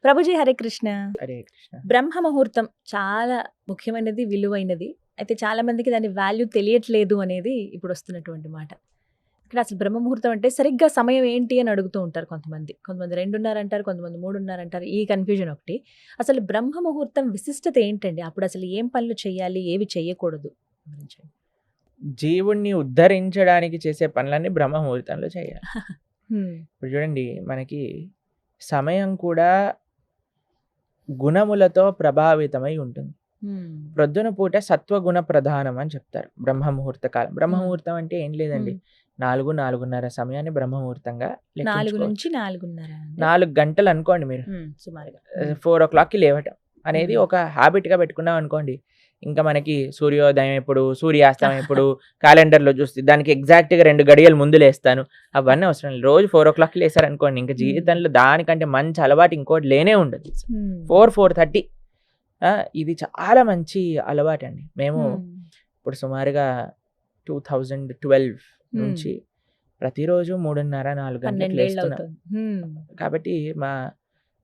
ప్రభుజీ హరే కృష్ణ. హరే కృష్ణ. బ్రహ్మ ముహూర్తం చాలా ముఖ్యమైనది, విలువైనది. అయితే చాలా మందికి దాని వాల్యూ తెలియట్లేదు అనేది ఇప్పుడు వస్తున్నటువంటి మాట. ఇక్కడ అసలు బ్రహ్మ ముహూర్తం అంటే సరిగ్గా సమయం ఏంటి అని అడుగుతూ ఉంటారు కొంతమంది. కొంతమంది 2:30 అంటారు, కొంతమంది 3:30 అంటారు. ఈ కన్ఫ్యూజన్ ఒకటి. అసలు బ్రహ్మ ముహూర్తం విశిష్టత ఏంటండి? అప్పుడు అసలు ఏం పనులు చేయాలి, ఏవి చేయకూడదు వివరించండి. జీవుణ్ణి ఉద్ధరించడానికి చేసే పనులన్నీ బ్రహ్మ ముహూర్తంలో చేయాలి. హ్మ్. ఇప్పుడు చూడండి, మనకి సమయం కూడా గుణములతో ప్రభావితమై ఉంటుంది. హ్మ్. ప్రొద్దున పూట సత్వగుణ ప్రధానం అని చెప్తారు బ్రహ్మ ముహూర్త కాలం. బ్రహ్మ Hmm. ముహూర్తం అంటే ఏం లేదండి, 4-4:30 సమయాన్ని బ్రహ్మ ముహూర్తంగా 4 లెక్కించుకోవచ్చు. నుంచి 4:30 అండి. 4 గంటలు అనుకోండి మీరు. సుమారుగా. 4 o'clockకి లేవటం అనేది Hmm. ఒక హ్యాబిట్గా పెట్టుకున్నాం అనుకోండి. ఇంకా మనకి సూర్యోదయం ఎప్పుడు, సూర్యాస్తమయం ఎప్పుడు క్యాలెండర్లో చూస్తే దానికి ఎగ్జాక్ట్గా 2 గడియలు ముందు లేస్తాను, అవన్నీ అవసరం లేదు. రోజు 4 o'clockకి లేసారనుకోండి, ఇంకా జీవితంలో దానికంటే మంచి అలవాటు ఇంకోటి లేనే ఉండదు. 4-4:30 ఇది చాలా మంచి అలవాటు అండి. మేము ఇప్పుడు సుమారుగా 2012 నుంచి ప్రతిరోజు 3:30-4 గంటలకు 12 ఏళ్ళు లేస్తున్నాం. అవుతుంది. కాబట్టి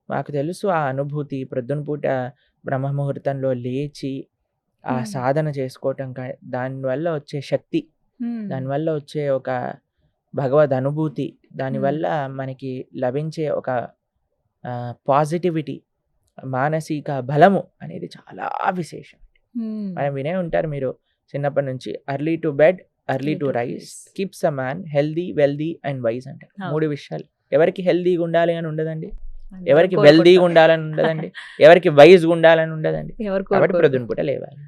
మాకు తెలుసు ఆ అనుభూతి. ప్రొద్దున పూట బ్రహ్మ ముహూర్తంలో లేచి ఆ సాధన చేసుకోవటం, దానివల్ల వచ్చే శక్తి, దానివల్ల వచ్చే ఒక భగవద్ అనుభూతి, దానివల్ల మనకి లభించే ఒక పాజిటివిటీ, మానసిక బలము అనేది చాలా విశేషం. మనం వినే ఉంటారు మీరు చిన్నప్పటి నుంచి, early to bed early to rice keeps a man healthy wealthy and wise అంటారు. 3 విషయాలు. ఎవరికి హెల్దీగా ఉండాలి అని ఉండదండి, ఎవరికి వెల్దీగా ఉండాలని ఉండదండి, ఎవరికి వైజ్గా ఉండాలని ఉండదండి. కాబట్టి ప్రొద్దున పూట లేవాలి.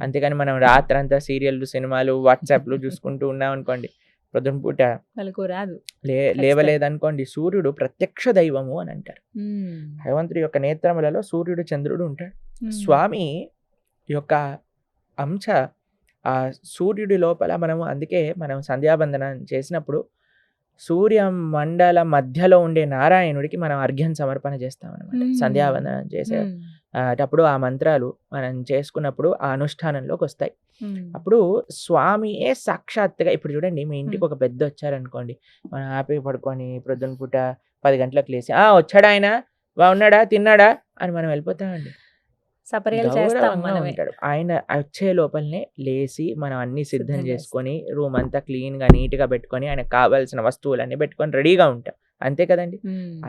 అంతేగాని మనం రాత్రంతా సీరియల్లు, సినిమాలు, వాట్సాప్లు చూసుకుంటూ ఉన్నాం అనుకోండి, ప్రొద్దున పూట లేవలేదనుకోండి, సూర్యుడు ప్రత్యక్ష దైవము అని అంటారు. భగవంతుడి యొక్క నేత్రములలో సూర్యుడు, చంద్రుడు ఉంటాడు. స్వామి యొక్క అంశ ఆ సూర్యుడి లోపల అందుకే మనం సంధ్యాబంధనం చేసినప్పుడు సూర్య మండల మధ్యలో ఉండే నారాయణుడికి మనం అర్ఘ్యం సమర్పణ చేస్తాం అనమాట. సంధ్యాబంధనం చేసేటప్పుడు ఆ మంత్రాలు మనం చేసుకున్నప్పుడు ఆ అనుష్ఠానంలోకి వస్తాయి. అప్పుడు స్వామియే సాక్షాత్తుగా, ఇప్పుడు చూడండి, మీ ఇంటికి ఒక పెద్ద వచ్చారనుకోండి, మనం హ్యాపీగా పడుకొని ప్రొద్దున పూట 10 గంటలకు లేసి వచ్చాడా ఆయన, బాగున్నాడా, తిన్నాడా అని మనం వెళ్ళిపోతామండి. గౌరవంగా ఉంటాడు. ఆయన వచ్చే లోపలనే లేచి మనం అన్ని సిద్ధం చేసుకొని రూమ్ అంతా క్లీన్గా నీట్గా పెట్టుకొని ఆయనకు కావాల్సిన వస్తువులన్నీ పెట్టుకొని రెడీగా ఉంటాం, అంతే కదండి.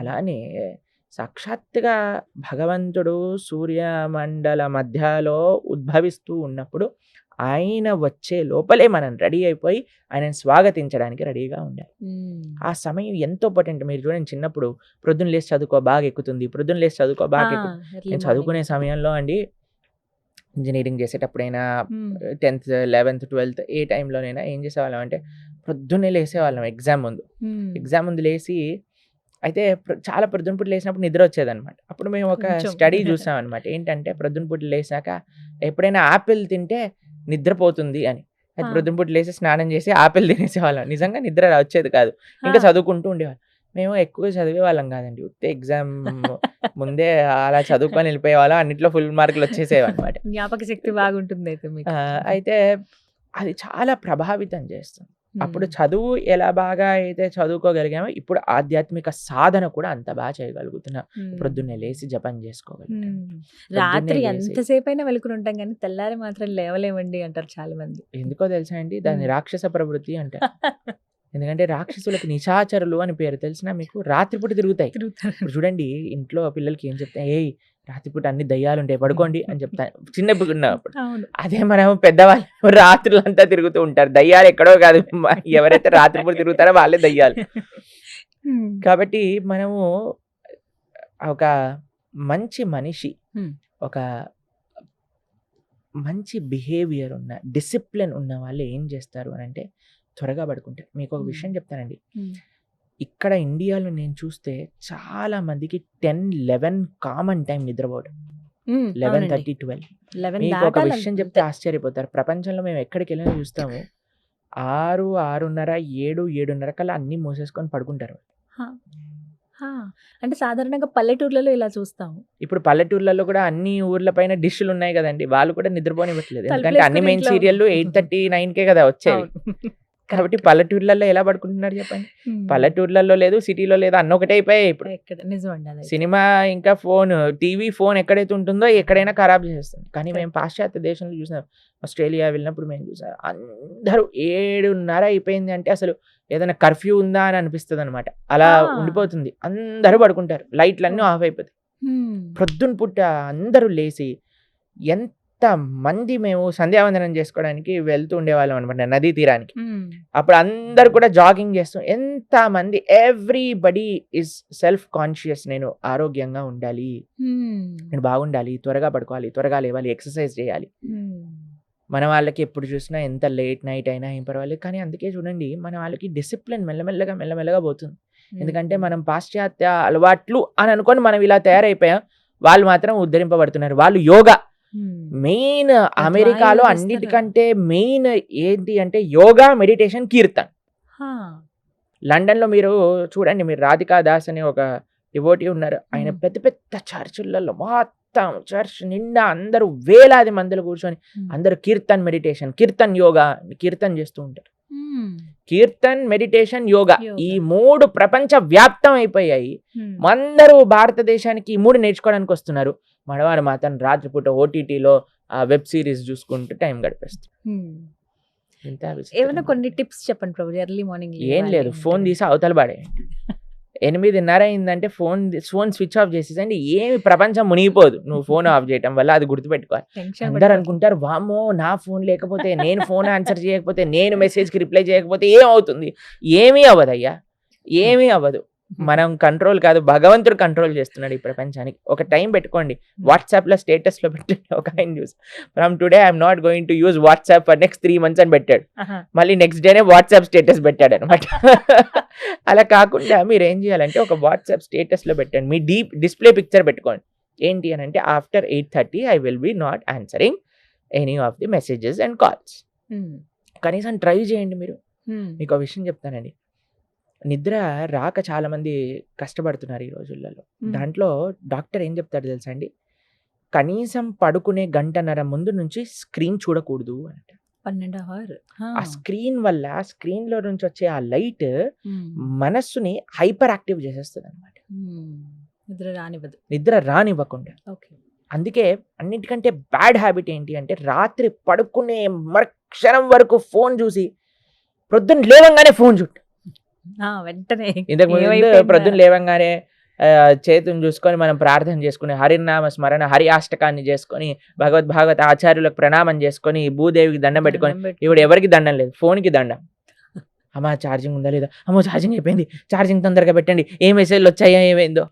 అలానే సాక్షాత్తుగా భగవంతుడు సూర్యమండల మధ్యలో ఉద్భవిస్తూ ఉన్నప్పుడు ఆయన వచ్చే లోపలే మనం రెడీ అయిపోయి ఆయనను స్వాగతించడానికి రెడీగా ఉండాలి. ఆ సమయం ఎంతో ఇంపార్టెంట్. మీరు చూడండి, చిన్నప్పుడు ప్రొద్దున లేచి చదువుకో బాగా ఎక్కుతుంది, ప్రొద్దున లేచి చదువుకో బాగా ఎక్కుతుంది. నేను చదువుకునే సమయంలో అండి, ఇంజనీరింగ్ చేసేటప్పుడైనా 10th 11th 12th ఏ టైంలోనైనా ఏం చేసేవాళ్ళం అంటే, ప్రొద్దున్నే లేసేవాళ్ళం ఎగ్జామ్ ముందు లేచి, అయితే చాలా ప్రొద్దున పూట లేచినప్పుడు నిద్ర వచ్చేదనమాట. అప్పుడు మేము ఒక స్టడీ చూసాం అనమాట. ఏంటంటే, ప్రొద్దున పూట లేచాక ఎప్పుడైనా ఆపిల్ తింటే నిద్రపోతుంది అని. అయితే ప్రొద్దున పూట లేచి స్నానం చేసి ఆపిల్ తినేసేవాళ్ళం. నిజంగా నిద్ర వచ్చేది కాదు, ఇంకా చదువుకుంటూ ఉండేవాళ్ళం. మేము ఎక్కువగా చదివే వాళ్ళం కాదండి, ఉత్తే ఎగ్జామ్ ముందే అలా చదువుకొని వెళ్ళిపోయేవాళ్ళం. అన్నిట్లో ఫుల్ మార్కులు వచ్చేసేవి అనమాట. జ్ఞాపక శక్తి బాగుంటుంది అయితే మీకు. అయితే అది చాలా ప్రభావితం చేస్తుంది. అప్పుడు చదువు ఎలా బాగా అయితే చదువుకోగలిగామో, ఇప్పుడు ఆధ్యాత్మిక సాధన కూడా అంత బాగా చేయగలుగుతున్నాం. ప్రొద్దున్నే లేచి జపం చేసుకోగలుగుతాం. రాత్రి ఎంతసేపు అయినా వెలుకుని ఉంటాం కానీ తెల్లారి మాత్రం లేవలేమండి అంటారు చాలా మంది. ఎందుకో తెలుసా అండి, దాన్ని రాక్షస ప్రవృత్తి అంటారు. ఎందుకంటే రాక్షసులకు నిశాచరులు అని పేరు, తెలిసిన మీకు. రాత్రిపూట తిరుగుతాయి. ఇప్పుడు చూడండి, ఇంట్లో పిల్లలకి ఏం చెప్తాయి, ఏయ్ రాత్రిపూట అన్ని దయ్యాలు ఉంటాయి, పడుకోండి అని చెప్తాను చిన్నప్పుడు ఉన్నప్పుడు. అదే మనం పెద్దవాళ్ళు రాత్రులంతా తిరుగుతూ ఉంటారు. దయ్యాలు ఎక్కడో కాదు, ఎవరైతే రాత్రిపూట తిరుగుతారో వాళ్ళే దయ్యాలు. కాబట్టి మనము ఒక మంచి మనిషి, ఒక మంచి బిహేవియర్ ఉన్న, డిసిప్లిన్ ఉన్న వాళ్ళు ఏం చేస్తారు అని అంటే, త్వరగా పడుకుంటారు. మీకు ఒక విషయం చెప్తానండి, ఇక్కడ ఇండియాలో నేను చూస్తే చాలా మందికి 10-11 కామన్ టైం నిద్రపోవడం. 11:30-12. మీకు ఒక విషయం చెప్తే ఆశ్చర్యపోతారు. ప్రపంచంలో మేము ఎక్కడికి వెళ్ళినా చూస్తాము, 6, 6:30, 7, 7:30 కల్లా అన్ని మూసేసుకొని పడుకుంటారు. అంటే సాధారణంగా పల్లెటూర్లలో ఇలా చూస్తాము. ఇప్పుడు పల్లెటూర్లలో కూడా అన్ని ఊర్ల పైన డిష్లు ఉన్నాయి కదండి, వాళ్ళు కూడా నిద్రపోనివ్వట్లేదు. ఎందుకంటే అన్ని మెయిన్ సీరియల్లు 8:30, 9కే కదా వచ్చేవి. కాబట్టి పల్లెటూర్లలో ఎలా పడుకుంటున్నారు చెప్పండి? పల్లెటూర్లలో లేదు, సిటీలో లేదు, అన్న ఒకటే అయిపోయాయి ఇప్పుడు. ఎక్కడ నిజం అండి అది. సినిమా ఇంకా ఫోన్, టీవీ, ఫోన్ ఎక్కడైతే ఉంటుందో ఎక్కడైనా ఖరాబ్ చేసేస్తుంది. కానీ మేము పాశ్చాత్య దేశంలో చూసాం, ఆస్ట్రేలియా వెళ్ళినప్పుడు మేము చూసాం, అందరూ 7:30 అయిపోయింది అంటే అసలు ఏదైనా కర్ఫ్యూ ఉందా అని అనిపిస్తుంది అనమాట. అలా ఉండిపోతుంది, అందరూ పడుకుంటారు, లైట్లన్నీ ఆఫ్ అయిపోతాయి. ప్రొద్దున పుట్ట అందరూ లేచి ఎంత మంది మేము సంధ్యావందనం చేసుకోవడానికి వెళ్తూ ఉండేవాళ్ళం అనమాట నదీ తీరానికి. అప్పుడు అందరు కూడా జాగింగ్ చేస్తూ, ఎంత మంది, ఎవ్రీబడి ఈజ్ సెల్ఫ్ కాన్షియస్, నేను ఆరోగ్యంగా ఉండాలి, నేను బాగుండాలి, త్వరగా పడుకోవాలి, త్వరగా లేవాలి, ఎక్సర్సైజ్ చేయాలి. మన వాళ్ళకి ఎప్పుడు చూసినా ఎంత లేట్ నైట్ అయినా ఏం పర్వాలేదు, కానీ అందుకే చూడండి మన వాళ్ళకి డిసిప్లిన్ మెల్లమెల్లగా పోతుంది. ఎందుకంటే మనం పాశ్చాత్య అలవాట్లు అని అనుకొని మనం ఇలా తయారైపోయాం, వాళ్ళు మాత్రం ఉద్ధరింపబడుతున్నారు. వాళ్ళు యోగా మెయిన్, అమెరికాలో అన్నిటికంటే మెయిన్ ఏంటి అంటే యోగా, మెడిటేషన్, కీర్తన్. లండన్ లో మీరు చూడండి, మీరు రాధికా దాస్ అనే ఒక డివోటీ ఉన్నారు, ఆయన పెద్ద పెద్ద చర్చిలలో మొత్తం చర్చ్ నిండా అందరూ వేలాది మందిలో కూర్చొని అందరూ కీర్తన్ మెడిటేషన్, కీర్తన్ యోగా, కీర్తన్ చేస్తూ ఉంటారు. కీర్తన్, మెడిటేషన్, యోగా ఈ 3 ప్రపంచ వ్యాప్తం అయిపోయాయి. అందరూ భారతదేశానికి ఈ 3 నేర్చుకోవడానికి వస్తున్నారు. మనవారు మాత్రం రాత్రిపూట ఓటీటీలో ఆ వెబ్ సిరీస్ చూసుకుంటూ టైం గడిపేస్తారు. ఏమైనా కొన్ని టిప్స్ చెప్పండి ప్రభు, ఎర్లీ మార్నింగ్. ఏం లేదు, ఫోన్ తీసి అవతల పడేయండి. 8:30 అయిందంటే ఫోన్ స్విచ్ ఆఫ్ చేసేసండి, ఏమి ప్రపంచం మునిగిపోదు నువ్వు ఫోన్ ఆఫ్ చేయటం వల్ల, అది గుర్తుపెట్టుకోవాలి. అందరు అనుకుంటారు, వామ్మో నా ఫోన్ లేకపోతే, నేను ఫోన్ ఆన్సర్ చేయకపోతే, నేను మెసేజ్కి రిప్లై చేయకపోతే ఏమవుతుంది? ఏమీ అవ్వదయ్యా, ఏమీ అవ్వదు. మనం కంట్రోల్ కాదు, భగవంతుడు కంట్రోల్ చేస్తున్నాడు ఈ ప్రపంచానికి. ఒక టైం పెట్టుకోండి, వాట్సాప్ లో స్టేటస్ లో పెట్టండి. ఒక ఆయన news, from today I'm not going to use WhatsApp for next 3 months అని పెట్టాడు. మళ్ళీ నెక్స్ట్ డేనే వాట్సాప్ స్టేటస్ పెట్టాడు అనమాట. అలా కాకుండా మీరు ఏం చేయాలంటే ఒక వాట్సాప్ స్టేటస్ లో పెట్టండి, మీ డిస్ప్లే పిక్చర్ పెట్టుకోండి. ఏంటి అని అంటే, after 8:30 I will be not answering any of the messages and calls. కనీసం ట్రై చేయండి మీరు. మీకు ఒక విషయం చెప్తానండి, నిద్ర రాక చాలా మంది కష్టపడుతున్నారు ఈ రోజులలో. దాంట్లో డాక్టర్ ఏం చెప్తాడు తెలుసా అండి, కనీసం పడుకునే 1.5 గంట ముందు నుంచి స్క్రీన్ చూడకూడదు అంటే. 12 hours. ఆ స్క్రీన్ వల్ల, స్క్రీన్ లో నుంచి వచ్చే ఆ లైట్ మనస్సుని హైపర్ యాక్టివ్ చేసేస్తుంది అనమాట, నిద్ర రానివ్వకుండా. అందుకే అన్నిటికంటే బ్యాడ్ హ్యాబిట్ ఏంటి అంటే, రాత్రి పడుకునే మరుక్షణం వరకు ఫోన్ చూసి ప్రొద్దున లేవంగానే ఫోన్ చుట్టు. వెంటనే ఇంతకు ముందు ప్రొద్దున లేవంగానే చేతుని చూసుకొని మనం ప్రార్థన చేసుకుని, హరినామ స్మరణ, హరి అష్టకాన్ని చేసుకొని, భాగవత ఆచార్యులకు ప్రణామం చేసుకొని, భూదేవికి దండం పెట్టుకొని, ఇప్పుడు ఎవరికి దండం లేదు, ఫోన్కి దండం. అమ్మా ఛార్జింగ్ ఉందా లేదా, అమ్మో ఛార్జింగ్ అయిపోయింది, ఛార్జింగ్ తొందరగా పెట్టండి, ఏ మెసేజ్లు వచ్చాయో ఏమైందో,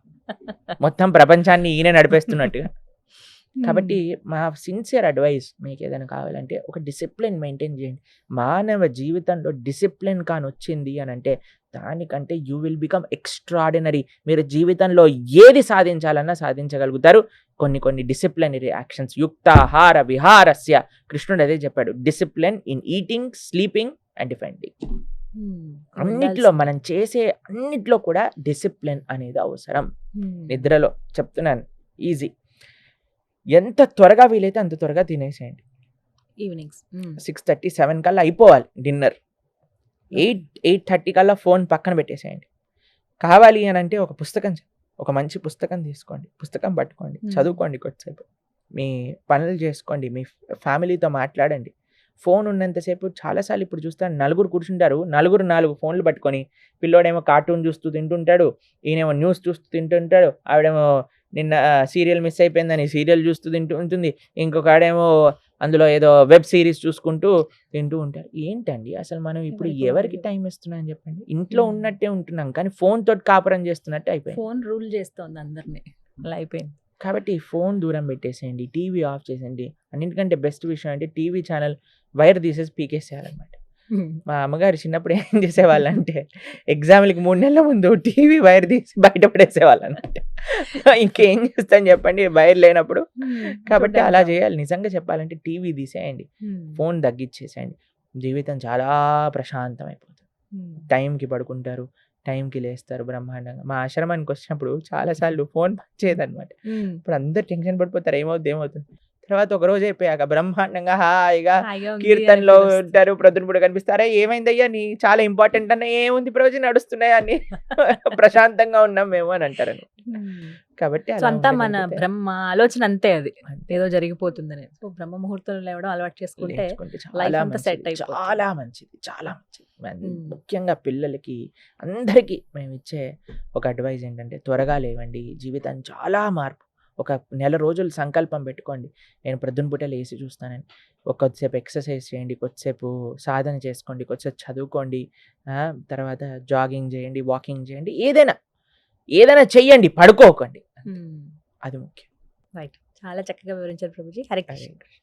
మొత్తం ప్రపంచాన్ని ఈయన నడిపేస్తున్నట్టుగా. కాబట్టి మా సిన్సియర్ అడ్వైస్, మీకు ఏదైనా కావాలంటే ఒక డిసిప్లిన్ మెయింటైన్ చేయండి. మానవ జీవితంలో డిసిప్లిన్ కాని వచ్చింది అని అంటే, దానికంటే యూ విల్ బికమ్ ఎక్స్ట్రాడినరీ. మీరు జీవితంలో ఏది సాధించాలన్నా సాధించగలుగుతారు. కొన్ని డిసిప్లినరీ యాక్షన్స్, యుక్తాహార విహారస్య, కృష్ణుడు అదే చెప్పాడు, discipline in eating, sleeping and defending. అన్నిట్లో మనం చేసే అన్నిట్లో కూడా డిసిప్లిన్ అనేది అవసరం. నిద్రలో చెప్తున్నాను, ఈజీ. ఎంత త్వరగా వీలైతే అంత త్వరగా తినేసేయండి. ఈవినింగ్స్ 6:30, 7 కల్లా అయిపోవాలి డిన్నర్. 8:30 కల్లా ఫోన్ పక్కన పెట్టేసేయండి. కావాలి అని అంటే ఒక మంచి పుస్తకం తీసుకోండి, పుస్తకం పట్టుకోండి, చదువుకోండి కొద్దిసేపు, మీ పనులు చేసుకోండి, మీ ఫ్యామిలీతో మాట్లాడండి. ఫోన్ ఉన్నంతసేపు చాలాసార్లు ఇప్పుడు చూస్తాను, నలుగురు కూర్చుంటారు, 4 ఫోన్లు పట్టుకొని, పిల్లోడేమో కార్టూన్ చూస్తూ తింటుంటాడు, ఈయనేమో న్యూస్ చూస్తూ తింటుంటాడు, ఆవిడేమో నిన్న సీరియల్ మిస్ అయిపోయిందని సీరియల్ చూస్తూ తింటూ ఉంటుంది, ఇంకొక ఆడేమో అందులో ఏదో వెబ్ సిరీస్ చూసుకుంటూ తింటూ ఉంటారు. ఏంటండి అసలు మనం ఇప్పుడు ఎవరికి టైం ఇస్తున్నాం చెప్పండి? ఇంట్లో ఉన్నట్టే ఉంటున్నాం, కానీ ఫోన్ తోటి కాపురం చేస్తున్నట్టు అయిపోయింది. ఫోన్ రూల్ చేస్తుంది అందరినీ, అలా అయిపోయింది. కాబట్టి ఫోన్ దూరం పెట్టేసేయండి, టీవీ ఆఫ్ చేసేయండి. అన్నింటికంటే బెస్ట్ విషయం అంటే టీవీ ఛానల్ వైర్ తీసేసి పీకేసేయాలన్నమాట. మా అమ్మగారు చిన్నప్పుడు ఏం చేసేవాళ్ళంటే, ఎగ్జామ్లకి 3 నెలల ముందు టీవీ వైర్ తీసి బయట పడేసేవాళ్ళు అన్నమాట. ఇంకేం చేస్తాను చెప్పండి వైర్ లేనప్పుడు. కాబట్టి అలా చేయాలి. నిజంగా చెప్పాలంటే టీవీ తీసేయండి, ఫోన్ తగ్గించేసేయండి, జీవితం చాలా ప్రశాంతం అయిపోతుంది. టైంకి పడుకుంటారు, టైంకి లేస్తారు బ్రహ్మాండంగా. మా ఆశ్రమానికి వచ్చినప్పుడు చాలాసార్లు ఫోన్ పనిచేయదన్నమాట. ఇప్పుడు అందరు టెన్షన్ పడిపోతారు, ఏమవుతుంది. తర్వాత ఒక రోజు అయిపోయాక బ్రహ్మాండంగా హాయిగా హాయిగా ఉంది కీర్తనలో అని feel వస్తుంది. ఉంటారు, ప్రొద్దున కనిపిస్తారా, ఏమైందయ్యా నీ చాలా ఇంపార్టెంట్ అన్న, ఏముంది ప్రవచనం నడుస్తున్నాయి అని ప్రశాంతంగా ఉన్నాం మేము అని అంటారు. కాబట్టి సో అలా అంతా మన ఉండగలిగితే బ్రహ్మ ఆలోచన అంతే, అది అంతే. ఏదో జరిగిపోతుందని. సో బ్రహ్మ ముహూర్తంలో లేవడం అలవాటు చేసుకుంటే నేర్చుకుంటే లైఫ్ చాలా అంతా సెట్ మంచిది, అయిపోతుంది. చాలా మంచిది, చాలా మంచిది. మ్మ్. ముఖ్యంగా పిల్లలకి అందరికీ మేము ఇచ్చే ఒక అడ్వైజ్ ఏంటంటే త్వరగా లేవండి, జీవితాన్ని చాలా మార్పు. ఒక నెల రోజులు సంకల్పం పెట్టుకోండి, నేను ప్రొద్దున పూట లేచి చూస్తానని. కొద్దిసేపు ఎక్సర్సైజ్ చేయండి, కొద్దిసేపు సాధన చేసుకోండి, కొద్దిసేపు చదువుకోండి, తర్వాత జాగింగ్ చేయండి, వాకింగ్ చేయండి, ఏదైనా చెయ్యండి, పడుకోకండి. మ్మ్. అది ముఖ్యం. రైట్, చాలా చక్కగా వివరించారు ప్రభుజీ. హరే హరే కృష్ణ. కృష్ణ.